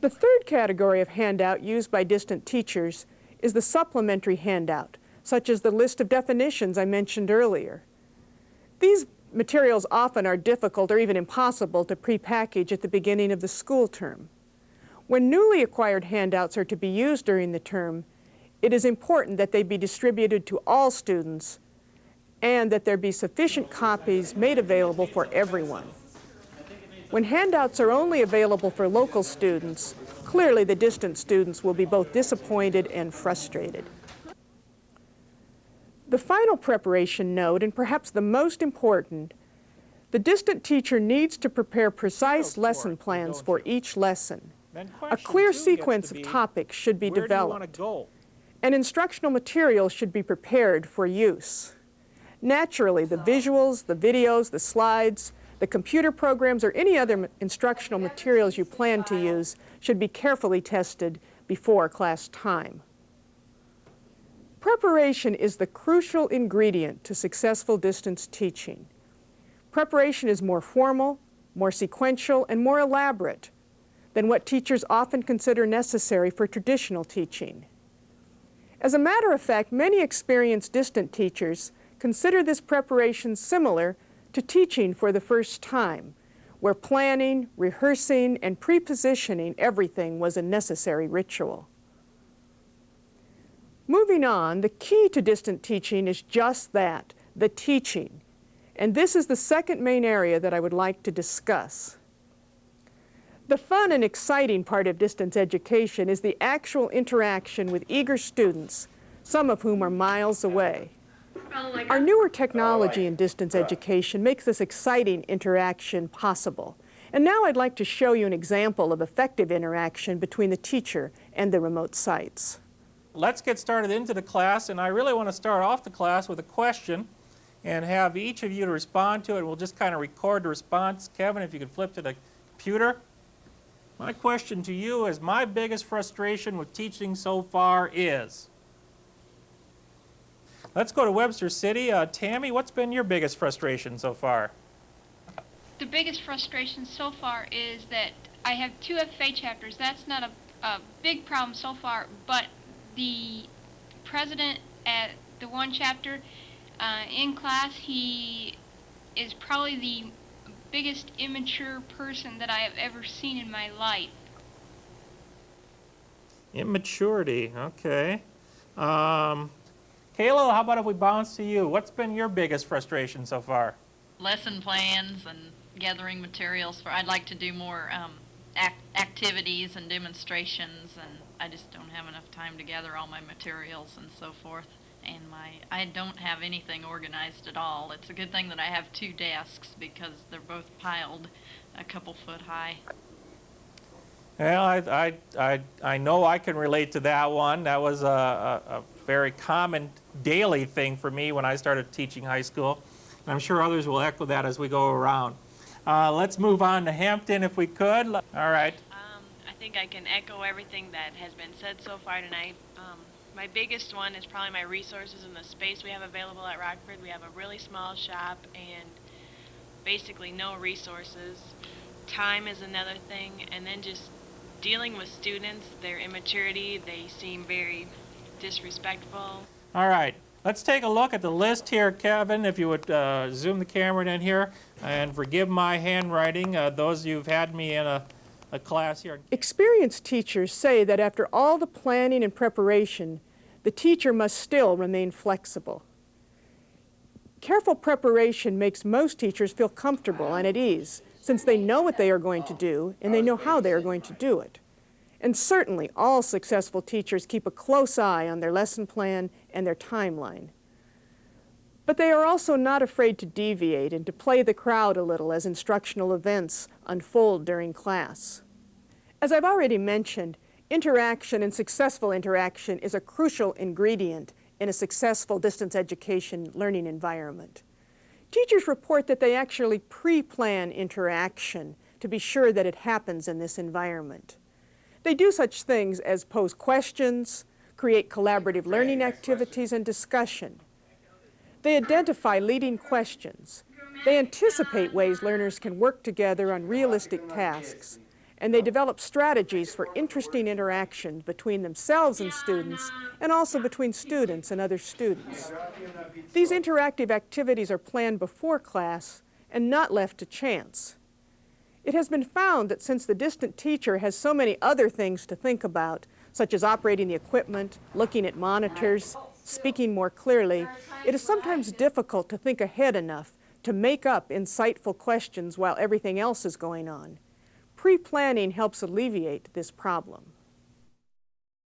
The third category of handout used by distant teachers is the supplementary handout, such as the list of definitions I mentioned earlier. These materials often are difficult or even impossible to prepackage at the beginning of the school term. When newly acquired handouts are to be used during the term, it is important that they be distributed to all students and that there be sufficient copies made available for everyone. When handouts are only available for local students, clearly the distant students will be both disappointed and frustrated. The final preparation note, and perhaps the most important, the distant teacher needs to prepare precise lesson plans for each lesson. A clear sequence of topics should be developed, and instructional materials should be prepared for use. Naturally, the visuals, the videos, the slides, the computer programs, or any other instructional materials you plan to use should be carefully tested before class time. Preparation is the crucial ingredient to successful distance teaching. Preparation is more formal, more sequential, and more elaborate than what teachers often consider necessary for traditional teaching. As a matter of fact, many experienced distant teachers consider this preparation similar to teaching for the first time, where planning, rehearsing, and pre-positioning everything was a necessary ritual. Moving on, the key to distant teaching is just that, the teaching. And this is the second main area that I would like to discuss. The fun and exciting part of distance education is the actual interaction with eager students, some of whom are miles away. Our newer technology in distance education makes this exciting interaction possible. And now I'd like to show you an example of effective interaction between the teacher and the remote sites. Let's get started into the class, and I really want to start off the class with a question and have each of you to respond to it. We'll just kind of record the response. Kevin, if you could flip to the computer. My question to you is, my biggest frustration with teaching so far is... Let's go to Webster City. Tammy, what's been your biggest frustration so far? The biggest frustration so far is that I have 2 FFA chapters. That's not a big problem so far, but the president at the one chapter in class, he is probably the biggest immature person that I have ever seen in my life. Immaturity, okay. Kayla, how about if we bounce to you? What's been your biggest frustration so far? Lesson plans and gathering materials for. I'd like to do more activities and demonstrations, and I just don't have enough time to gather all my materials and so forth. And I don't have anything organized at all. It's a good thing that I have 2 desks because they're both piled a couple foot high. Well, I know I can relate to that one. That was a very common daily thing for me when I started teaching high school. And I'm sure others will echo that as we go around. Let's move on to Hampton if we could. All right. I think I can echo everything that has been said so far tonight. My biggest one is probably my resources and the space we have available at Rockford. We have a really small shop and basically no resources. Time is another thing, and then just dealing with students, their immaturity, they seem very disrespectful. All right. Let's take a look at the list here, Kevin, if you would zoom the camera in here, and forgive my handwriting, those of you who've had me in a class here. Experienced teachers say that after all the planning and preparation, the teacher must still remain flexible. Careful preparation makes most teachers feel comfortable and at ease, since they know what they are going to do and they know how they are going to do it. And certainly all successful teachers keep a close eye on their lesson plan and their timeline. But they are also not afraid to deviate and to play the crowd a little as instructional events unfold during class. As I've already mentioned, interaction and successful interaction is a crucial ingredient in a successful distance education learning environment. Teachers report that they actually pre-plan interaction to be sure that it happens in this environment. They do such things as pose questions, create collaborative learning activities and discussion. They identify leading questions. They anticipate ways learners can work together on realistic tasks. and they develop strategies for interesting interaction between themselves and students, and also between students and other students. These interactive activities are planned before class and not left to chance. It has been found that since the distant teacher has so many other things to think about, such as operating the equipment, looking at monitors, speaking more clearly, it is sometimes difficult to think ahead enough to make up insightful questions while everything else is going on. Pre-planning helps alleviate this problem.